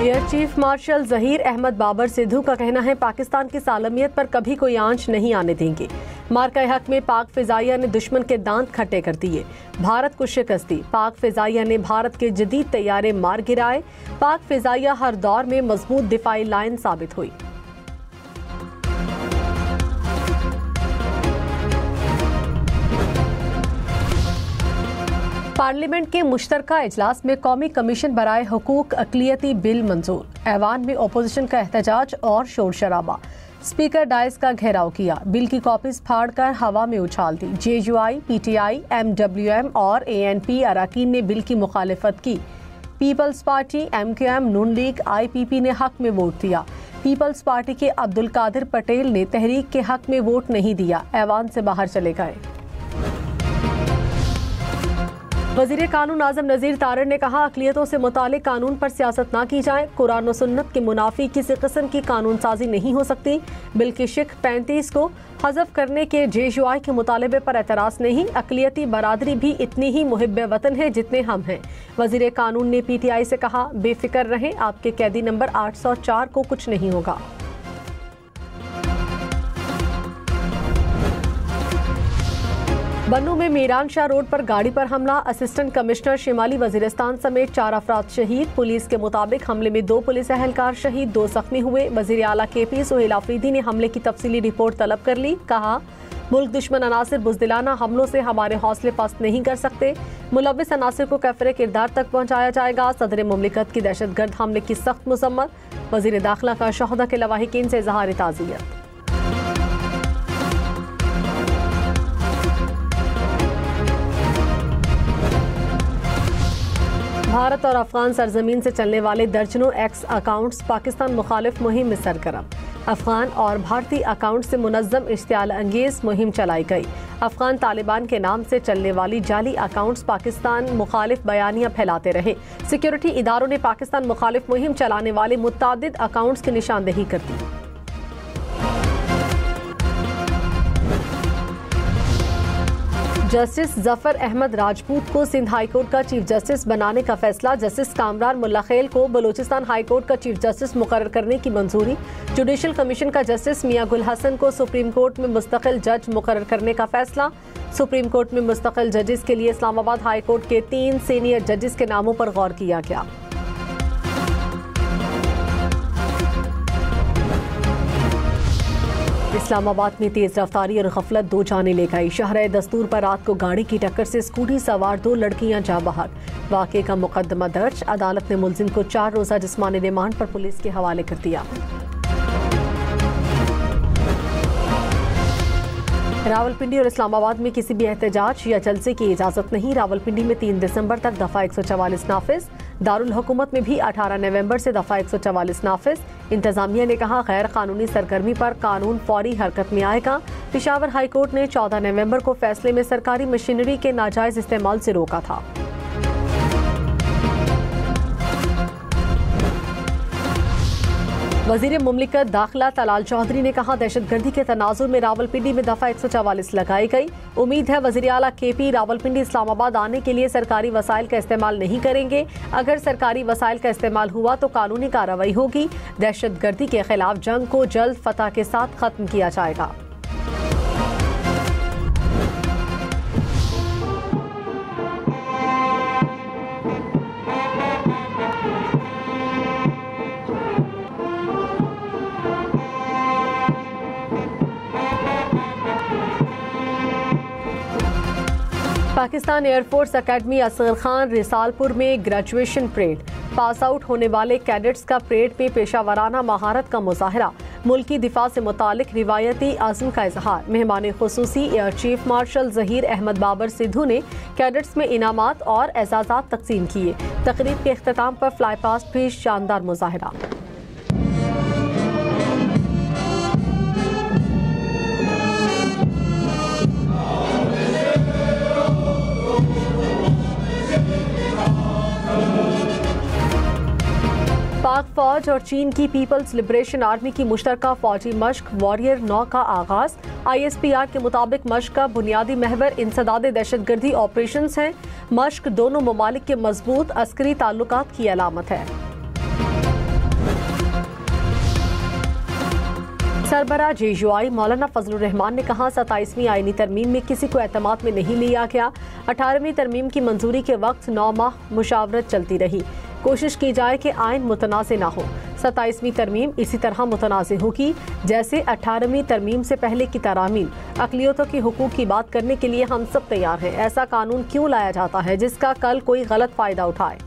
Air chief marshal Zaheer Ahmed Babar Sidhu का कहना है पाकिस्तान की सालमियत पर कभी कोई आंच नहीं आने देंगे। मार्का हक में पाक फिजाइया ने दुश्मन के दांत खट्टे कर दिए, भारत को शिकस्त दी। पाक फिजाइया ने भारत के जदीद तैयारे मार गिराए। पाक फिजाइया हर दौर में मजबूत दिफाई लाइन साबित हुई। पार्लियामेंट के मुश्तरका इजलास में कौमी कमीशन बराए हुकूक अक़लियती बिल मंजूर। ऐवान में अपोजिशन का एहतजाज और शोर शराबा। स्पीकर डाइस का घेराव किया, बिल की कॉपीज फाड़कर हवा में उछाल दी। JUI, PTI, MWM और ANP अराकीन ने बिल की मुखालिफत की। पीपल्स पार्टी, MQM, नून लीग, IPP ने हक में वोट दिया। पीपल्स पार्टी के अब्दुल कादिर पटेल ने तहरीक के हक में वोट नहीं दिया, ऐवान से बाहर चले गए। वज़ीर कानून आज़म नज़ीर तारड़ ने कहा अक़लियतों से मुतालिक कानून पर सियासत ना की जाए। कुरान और सुन्नत के मुनाफी किसी किस्म की कानून साजी नहीं हो सकती। बिल की शिक 35 को हज़फ करने के JUI के मुतालबे पर एतराज़ नहीं। अक़लियती बरादरी भी इतनी ही मुहिब्बे वतन है जितने हम हैं। वज़ीर कानून ने PTI से कहा बेफिक्र रहें, आपके कैदी नंबर 804 को कुछ नहीं होगा। बन्नू में मीरान शाह रोड पर गाड़ी पर हमला, असिस्टेंट कमिश्नर शिमाली वजीरिस्तान समेत 4 अफराद शहीद। पुलिस के मुताबिक हमले में 2 पुलिस एहलकार शहीद, 2 जख्मी हुए। वजीर आला KP सुहेल आफरीदी ने हमले की तफसीली रिपोर्ट तलब कर ली। कहा मुल्क दुश्मन अनासिर बुज़दिलाना हमलों से हमारे हौसले पस्त नहीं कर सकते। मुलव्विस अनासिर को कैफरे किरदार तक पहुँचाया जाएगा। सदर मुमलिकत की दहशतगर्द हमले की सख्त मजम्मत। वजीर दाखिला का शहदा के लवाहिकीन से इज़हार ताज़ियत। भारत और अफगान सरजमीन से चलने वाले दर्जनों एक्स अकाउंट्स पाकिस्तान मुखालिफ मुहिम में सरगर्म। अफगान और भारतीय अकाउंट से मुनज़्ज़म इश्तियाल अंगेज मुहिम चलाई गई। अफगान तालिबान के नाम से चलने वाली जाली अकाउंट्स पाकिस्तान मुखालिफ बयानियां फैलाते रहे। सिक्योरिटी इदारों ने पाकिस्तान मुखालिफ मुहिम चलाने वाले मुतअद्दिद अकाउंट्स की निशानदेही कर दी। जस्टिस जफर अहमद राजपूत को सिंध हाई कोर्ट का चीफ जस्टिस बनाने का फैसला। जस्टिस कामरान मुल्ला खेल को बलूचिस्तान हाई कोर्ट का चीफ जस्टिस मुकर्रर करने की मंजूरी। जुडिशल कमीशन का जस्टिस मियां गुल हसन को सुप्रीम कोर्ट में मुस्तकिल जज मुकर्रर करने का फैसला। सुप्रीम कोर्ट में मुस्तकिल जजेस के लिए इस्लामाबाद हाई कोर्ट के 3 सीनियर जजेस के नामों पर गौर किया गया। इस्लामाबाद में तेज रफ्तारी और गफलत 2 जाने ले गई। शहर दस्तूर पर रात को गाड़ी की टक्कर से स्कूटी सवार 2 लड़कियां जा बहक। वाक़े का मुकदमा दर्ज। अदालत ने मुलजिम को 4 रोज़ा जिस्मानी रिमांड पर पुलिस के हवाले कर दिया। रावलपिंडी और इस्लामाबाद में किसी भी एहतजाज या जलसे की इजाज़त नहीं। रावलपिंडी में 3 दिसंबर तक दफ़ा 144 नाफिज। दारुल हुकूमत में भी 18 नवंबर से दफ़ा 144 नाफिज। इंतजामिया ने कहा गैर कानूनी सरगर्मी पर कानून फौरी हरकत में आएगा। पेशावर हाई कोर्ट ने 14 नवंबर को फैसले में सरकारी मशीनरी के नाजायज इस्तेमाल से रोका था। वजीर मुमलिकत दाखिला तलाल चौधरी ने कहा दहशतगर्दी के तनाजुर में रावलपिंडी में दफ़ा 144 लगाई गई। उम्मीद है वज़ीर आला KP रावलपिंडी इस्लामाबाद आने के लिए सरकारी वसाइल का इस्तेमाल नहीं करेंगे। अगर सरकारी वसाइल का इस्तेमाल हुआ तो कानूनी कार्रवाई होगी। दहशतगर्दी के खिलाफ जंग को जल्द फतह के साथ खत्म किया जाएगा। पाकिस्तान एयरफोर्स अकेडमी असगर खान रिसालपुर में ग्रेजुएशन परेड। पास आउट होने वाले कैडेट्स का परेड में पेशावराना महारत का मुजाहरा। मुल्की दिफा से मुतालिक रिवायती आज़म का इजहार। मेहमान खुसूसी air chief marshal Zaheer Ahmed Babar Sidhu ने कैडेट्स में इनामात और एजाज़ात तकसीम किए। तकरीब के अख्ताम पर फ्लाई पास्ट भी शानदार मुजाहरा। पाक फौज और चीन की पीपल्स लिबरेशन आर्मी की मुश्तरका फौजी मश्क वॉरियर 9 का आगाज। ISPR के मुताबिक मश्क का बुनियादी महवर इंसदाद दहशतगर्दी ऑपरेशंस हैं। मश्क दोनों ममालिक के मजबूत अस्करी ताल्लुकात की अलामत है। सरबराह JUI मौलाना फजलुर रहमान ने कहा 27वीं आईनी तरमीम में किसी को एतमाद में नहीं लिया गया। 18वीं तरमीम की मंजूरी के वक्त 9 माह मुशावरत चलती रही। कोशिश की जाए कि आइन मुतनाज़ ना हो। 27वीं तरमीम इसी तरह मुतनाज़ होगी जैसे 18वीं तरमीम से पहले की तरामीम। अक़लियतों के हुकूक की बात करने के लिए हम सब तैयार हैं। ऐसा कानून क्यों लाया जाता है जिसका कल कोई गलत फ़ायदा उठाए।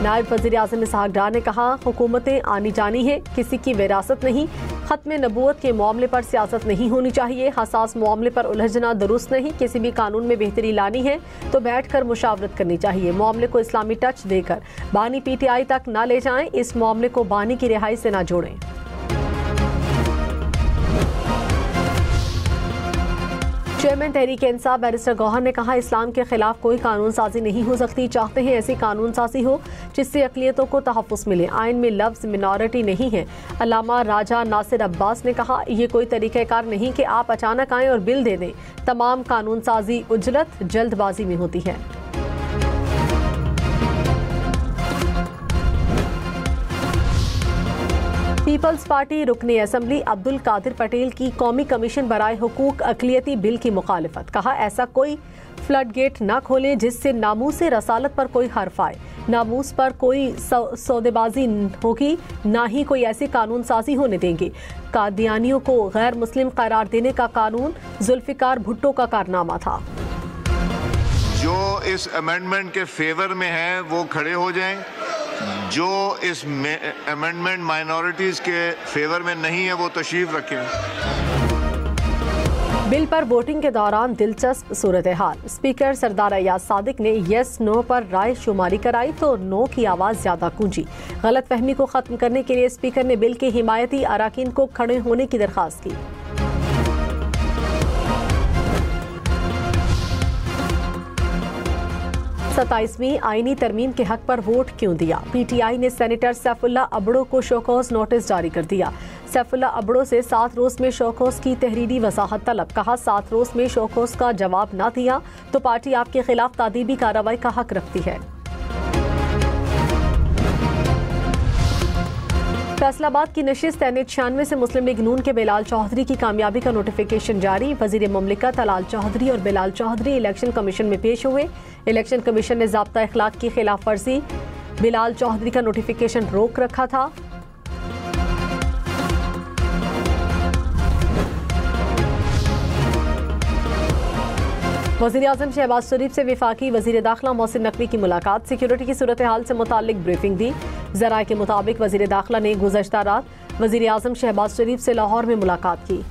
नायब वज़ीर आज़म इसहाक़ डार ने कहा हुकूमतें आनी जानी है, किसी की विरासत नहीं। ख़त्म नबूवत के मामले पर सियासत नहीं होनी चाहिए। हसास मामले पर उलझना दुरुस्त नहीं। किसी भी कानून में बेहतरी लानी है तो बैठकर मुशावरत करनी चाहिए। मामले को इस्लामी टच देकर बानी PTI तक न ले जाएं। इस मामले को बानी की रिहाई से न जोड़ें। चेयरमैन तहरीक इंसाफ बैरिस्टर गौहर ने कहा इस्लाम के खिलाफ कोई कानून साजी नहीं हो सकती। चाहते हैं ऐसी कानून साजी हो जिससे अक़लियतों को तहफ़्फ़ुज़ मिले। आइन में लफ्ज़ मिनॉरिटी नहीं है। अल्लामा राजा नासिर अब्बास ने कहा यह कोई तरीक़ाकार नहीं कि आप अचानक आएँ और बिल दे दें। तमाम कानून साजी उजलत जल्दबाजी में होती है। पीपल्स पार्टी रुकने असम्बली अब्दुल कादिर पटेल की कौमी कमीशन बराए हुकूक अक़लियती बिल की मुखालिफत। कहा ऐसा कोई फ्लड गेट न खोलें जिससे नामूस रसालत पर कोई हर्फ आए। नामूस पर कोई सौदेबाजी होगी, ना ही कोई ऐसी कानून साजी होने देंगे। कादियानियों को गैर मुस्लिम करार देने का कानून जुल्फ़िकार भुट्टो का कारनामा था। जो इस अमेंडमेंट के फेवर में है वो खड़े हो जाएं, जो इस अमेंडमेंट माइनॉरिटीज के फेवर में नहीं है वो तशरीफ रखें। बिल पर वोटिंग के दौरान दिलचस्प सूरत हाल। स्पीकर सरदार अयाज सादिक ने यस नो पर राय शुमारी कराई तो नो की आवाज ज्यादा गूंजी। गलत फहमी को खत्म करने के लिए स्पीकर ने बिल के हिमायती अराकीन को खड़े होने की दरखास्त की। 27वीं आईनी तरमीम के हक पर वोट क्यों दिया। PTI ने सेनेटर सैफुल्ला अबड़ो को शोकॉज नोटिस जारी कर दिया। सैफुल्ला अबड़ो से 7 रोज में शोकॉज की तहरीरी वजाहत तलब। कहा 7 रोज में शोकॉज का जवाब न दिया तो पार्टी आपके खिलाफ तादीबी कार्रवाई का हक रखती है। फैसलाबाद की नशिस्त N96 से मुस्लिम लीग नून के बिलाल चौधरी की कामयाबी का नोटिफिकेशन जारी। वजीर मुमलिकत अलाल चौधरी और बिलाल चौधरी इलेक्शन कमीशन में पेश हुए। इलेक्शन कमीशन ने ज़ाब्ता इखलाक की खिलाफ वर्जी बिलाल चौधरी का नोटिफिकेशन रोक रखा था। वज़ीर आज़म शहबाज शरीफ से वफाकी वज़ीर दाखिला मोहसिन नकवी की मुलाकात। सिक्योरिटी की सूरत हाल से मुतालिक ब्रीफिंग दी। ज़राए के मुताबिक वज़ीर दाखिला ने गुज़श्ता रात वज़ीर आज़म शहबाज शरीफ से लाहौर में मुलाकात की।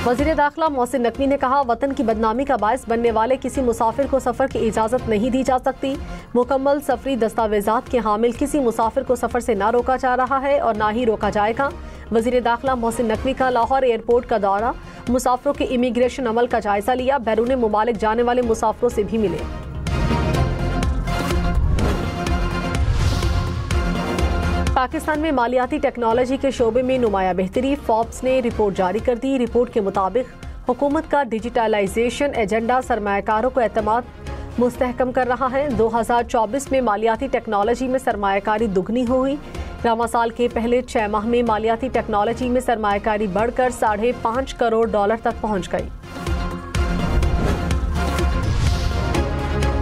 वज़ीर दाखिला मोहसिन नकवी ने कहा वतन की बदनामी का बायस बनने वाले किसी मुसाफिर को सफ़र की इजाज़त नहीं दी जा सकती। मुकम्मल सफरी दस्तावेजात के हामिल किसी मुसाफिर को सफ़र से ना रोका जा रहा है और ना ही रोका जाएगा। वज़ीर दाखिला मोहसिन नकवी का लाहौर एयरपोर्ट का दौरा, मुसाफिरों के इमिग्रेशन अमल का जायजा लिया। बैरून मुमालिक जाने वाले मुसाफिरों से भी मिले। पाकिस्तान में मालियाती टेक्नोलॉजी के शोबे में नुमाया बेहतरी। फोर्ब्स ने रिपोर्ट जारी कर दी। रिपोर्ट के मुताबिक हुकूमत का डिजिटलाइजेशन एजेंडा सरमायाकारों को एतमाद मुस्तहकम कर रहा है। 2024 में मालियाती टेक्नोलॉजी में सरमायाकारी दुगनी हुई। रवा साल के पहले 6 माह में मालियाती टेक्नोलॉजी में सरमायाकारी बढ़कर $5.5 करोड़ तक पहुंच गई।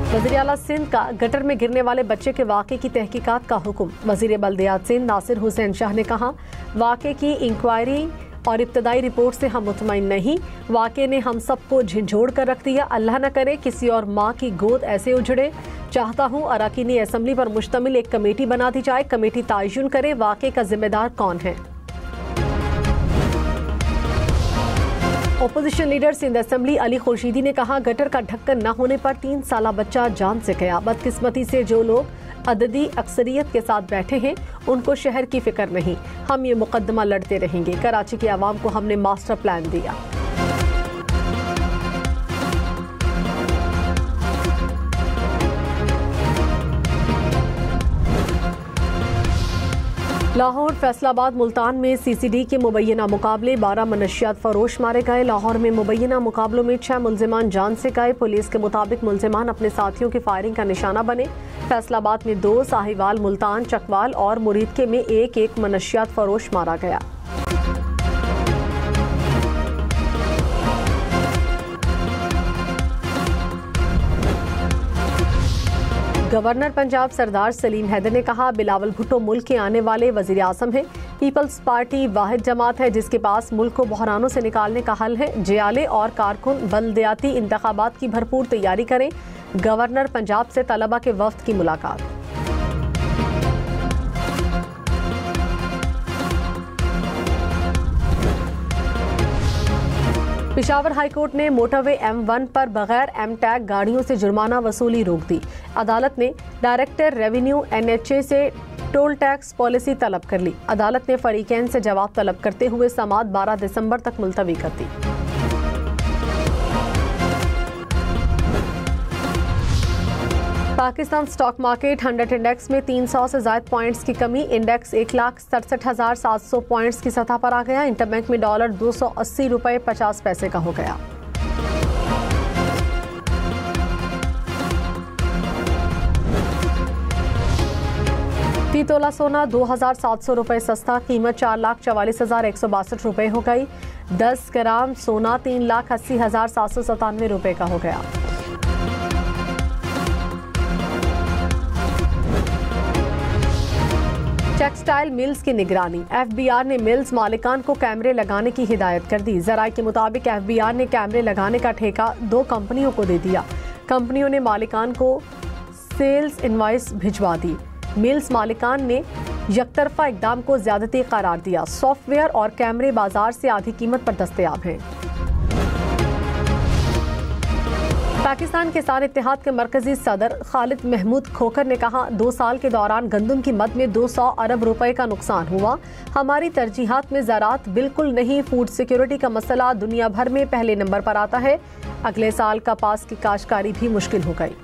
वज़ीर आला सिंध का गटर में गिरने वाले बच्चे के वाक़े की तहकीकात का हुक्म। वज़ीर बल्दियात सिंध नासिर हुसैन शाह ने कहा वाक़े की इंक्वायरी और इब्तदाई रिपोर्ट से हम मुतमईन नहीं। वाक़े ने हम सबको झिझोड़ कर रख दिया। अल्लाह न करे किसी और माँ की गोद ऐसे उजड़े। चाहता हूँ अराकीनी असम्बली पर मुश्तमिल एक कमेटी बना दी जाए। कमेटी तायुन करे वाक़े का जिम्मेदार कौन है। Opposition leader Sindh assembly Ali Khurshidi ने कहा गटर का ढक्कन न होने पर 3 साला बच्चा जान से गया। बदकिस्मती से जो लोग अददी अक्सरियत के साथ बैठे हैं उनको शहर की फिक्र नहीं। हम ये मुकदमा लड़ते रहेंगे। कराची के आवाम को हमने मास्टर प्लान दिया। लाहौर, फैसलाबाद, मुल्तान में सीसीडी के मुबैना मुकाबले 12 मनशियात फरोश मारे गए। लाहौर में मुबैना मुकाबलों में 6 मुल्जिमान जान से गए। पुलिस के मुताबिक मुल्जिमान अपने साथियों की फायरिंग का निशाना बने। फैसलाबाद में 2, साहिवाल, मुल्तान, चकवाल और मुरीदके में 1 मनशियात फरोश मारा गया। गवर्नर पंजाब सरदार सलीम हैदर ने कहा, बिलावल भुट्टो मुल्क के आने वाले वजीर आज़म हैं। पीपल्स पार्टी वाहिद जमात है जिसके पास मुल्क को बहरानों से निकालने का हल है। जियाले और कारकुन बल्दियाती इंतखाबात की भरपूर तैयारी करें। गवर्नर पंजाब से तलबा के वफ्द की मुलाकात। पेशावर हाईकोर्ट ने मोटरवे M1 पर बगैर M टैग गाड़ियों से जुर्माना वसूली रोक दी। अदालत ने डायरेक्टर रेवेन्यू NHA से टोल टैक्स पॉलिसी तलब कर ली। अदालत ने फरीकैन से जवाब तलब करते हुए समाअत 12 दिसंबर तक मुलतवी कर दी। पाकिस्तान स्टॉक मार्केट 100 इंडेक्स में 300 से ज्यादा पॉइंट्स की कमी। इंडेक्स 1,67,700 पॉइंट्स की सतह पर आ गया। इंटरबैंक में डॉलर 280 रुपये 50 पैसे का हो गया। फी तोला सोना 2,700 रुपये सस्ता। कीमत 4,44,162 रुपये हो गई। 10 ग्राम सोना 3,80,797 रुपये का हो गया। टेक्सटाइल मिल्स की निगरानी। FBR ने मिल्स मालिकान को कैमरे लगाने की हिदायत कर दी। जराये के मुताबिक FBR ने कैमरे लगाने का ठेका 2 कंपनियों को दे दिया। कंपनियों ने मालिकान को सेल्स इनवॉइस भिजवा दी। मिल्स मालिकान ने यकतरफा इकदाम को ज्यादती करार दिया। सॉफ्टवेयर और कैमरे बाजार से आधी कीमत पर दस्तयाब हैं। पाकिस्तान किसान इत्तेहाद के मरकजी सदर खालिद महमूद खोखर ने कहा, 2 साल के दौरान गंदम की मद में 200 अरब रुपए का नुकसान हुआ। हमारी तरजीहात में ज़राअत बिल्कुल नहीं। फूड सिक्योरिटी का मसला दुनिया भर में पहले नंबर पर आता है। अगले साल कपास की काश्तकारी भी मुश्किल हो गई।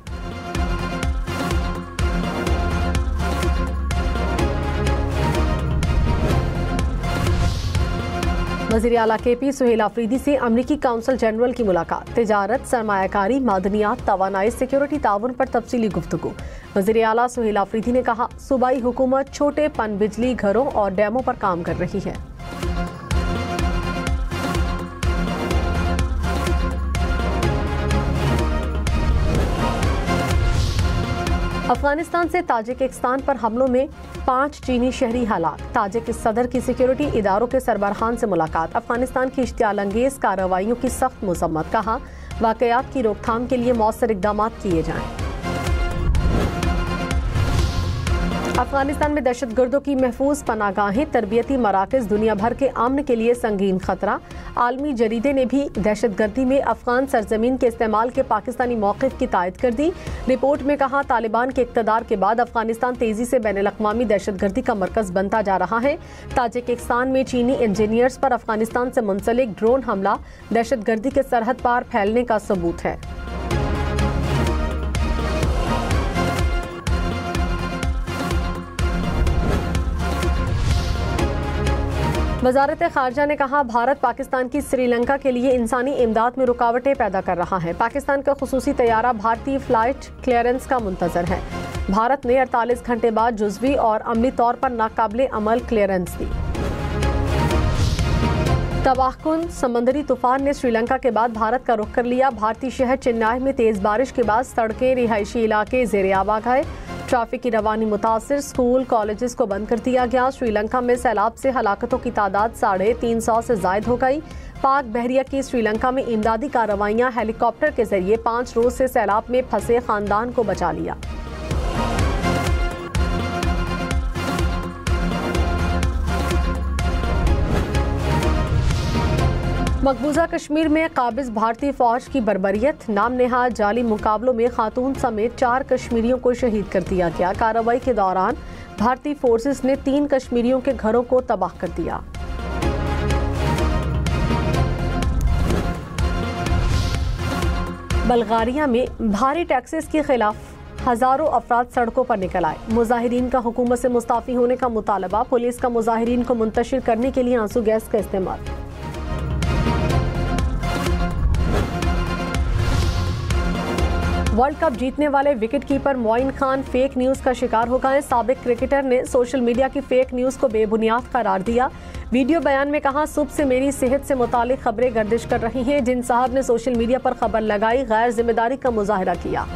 वज़ीर आला KP सुहेल आफरीदी से अमरीकी काउंसिल जनरल की मुलाकात। तिजारत, सरमायाकारी, मादनियात, तवानाई, सिक्योरिटी ताउन पर तफसीली गुफ्तगू। वज़ीर आला सुहेल आफरीदी ने कहा, सूबाई हुकूमत छोटे पनबिजली घरों और डैमों पर काम कर रही है। अफगानिस्तान से ताजिकिस्तान पर हमलों में 5 चीनी शहरी हलाक। ताजिक सदर की सिक्योरिटी इदारों के सरबराहान से मुलाकात। अफगानिस्तान की इश्तियालंगेज कार्रवाइयों की सख्त मजम्मत। कहा, वाकयात की रोकथाम के लिए मौसर इकदाम किए जाएं। अफगानिस्तान में दहशतगर्दों की महफूज पनागाहें, तरबियती मराकज दुनिया भर के अमन के लिए संगीन खतरा। आलमी जरीदे ने भी दहशतगर्दी में अफगान सरजमीन के इस्तेमाल के पाकिस्तानी मौक़िफ़ की तायद कर दी। रिपोर्ट में कहा, तालिबान के इक़्तिदार के बाद अफगानिस्तान तेजी से बैनुल-अक़वामी दहशतगर्दी का मरकज़ बनता जा रहा है। ताजिकिस्तान में चीनी इंजीनियर्स पर अफगानिस्तान से मुंसलिक ड्रोन हमला दहशतगर्दी के सरहद पार फैलने का सबूत है। वज़ारत ख़ारजा ने कहा, भारत पाकिस्तान की श्रीलंका के लिए इंसानी इमदाद में रुकावटें पैदा कर रहा है। पाकिस्तान का खुसूसी तैयारा भारतीय फ़्लाइट क्लियरेंस का मुंतज़र है। भारत ने 48 घंटे बाद जुज़वी और अमली तौर पर नाकाबिले अमल क्लियरेंस दी। तबाहकुन समंदरी तूफान ने श्रीलंका के बाद भारत का रुख कर लिया। भारतीय शहर चेन्नई में तेज़ बारिश के बाद सड़कें, रिहायशी इलाके ज़ेर-ए-आब आ गए। ट्रैफिक की रवानी मुतासिर, स्कूल कॉलेजेस को बंद कर दिया गया। श्रीलंका में सैलाब से हलाकतों की तादाद 350 से जायद हो गई। पाक बहरिया की श्रीलंका में इमदादी कार्रवाइयाँ, हेलीकॉप्टर के जरिए 5 रोज से सैलाब में फंसे खानदान को बचा लिया। मकबूजा कश्मीर में काबिज भारतीय फौज की बर्बरियत। नाम नेहाद जाली मुकाबलों में खातून समेत 4 कश्मीरियों को शहीद कर दिया गया। कार्रवाई के दौरान भारतीय फोर्सेस ने 3 कश्मीरियों के घरों को तबाह कर दिया। बल्गारिया में भारी टैक्सेस के खिलाफ हजारों अफराद सड़कों पर निकल आए। मुजाहिरीन का हुकूमत से मुस्ताफी होने का मुतालबा। पुलिस का मुजाहिरीन को मुंतशिर करने के लिए आंसू गैस का इस्तेमाल। वर्ल्ड कप जीतने वाले wicketkeeper Moin Khan fake news का शिकार हो गए। साबिक क्रिकेटर ने सोशल मीडिया की फेक न्यूज को बेबुनियाद करार दिया। वीडियो बयान में कहा, सुबह से मेरी सेहत से मुतालिक खबरें गर्दिश कर रही हैं। जिन साहब ने सोशल मीडिया पर खबर लगाई, गैर जिम्मेदारी का मुजाहरा किया।